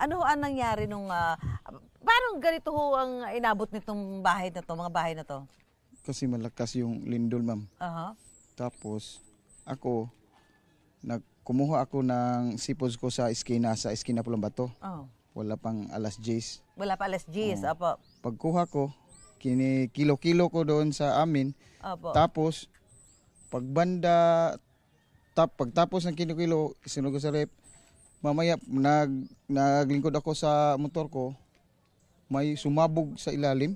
Ano ho ang nangyari nung, parang ganito ho ang inabot nitong bahay na to, mga bahay na to? Kasi malakas yung lindol, ma'am. Aha. Tapos ako, kumuha ako ng sipos ko sa esquina Pulang Bato. Oh. Wala pang alas 10. Wala pa alas 10, opo. Pagkuha ko, kilo-kilo ko doon sa amin. Opo. Tapos, pagtapos ng kilo-kilo, isinunog ko sa rep. Mamaya, naglingkod ako sa motor ko. May sumabog sa ilalim.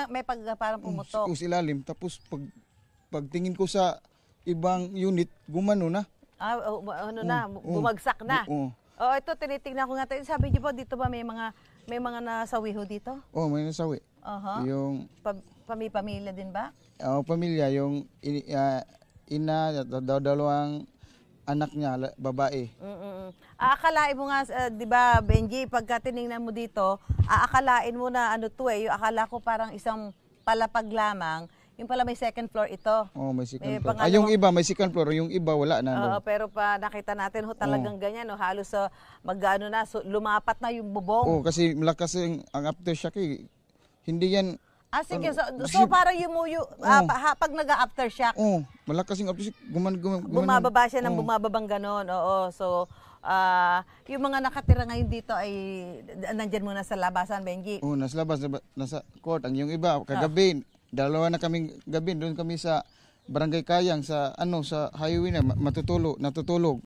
May parang pumutok. Sa ilalim. Tapos, pagtingin ko sa ibang unit, gumano na. Bumagsak na. Oo. Oh, ito tinitingnan ko nga. Sabi niyo po dito ba may mga nasawi ho dito? Oh, may nasawi. Yung Pamilya din ba? pamilya, yung ina, dalawang anak niya, babae. Aakalain mo nga, di ba, Benji, pagka tinignan mo dito, aakalain mo na ano to yung akala ko parang isang palapag lamang. Yung pala may second floor ito. Oh, may second floor. Yung iba may second floor, yung iba wala na. Pero pa nakita natin ho talagang ganyan, no, halos lumapat na yung bubong. Oh, kasi malakas ang aftershock eh. Hindi yan. Sige, so parang pag nag-aftershock. Oh, malakas yung aftershock. Bumababa siya ng bumababang ganon. Oo, so yung mga nakatira ngayon dito ay nandyan muna sa labasan, Benji. Oh, nasa labas, nasa court. Ang yung iba, kagabi, dalawa na kaming gabi, doon kami sa Barangay Kayang sa sa highway na natutulog.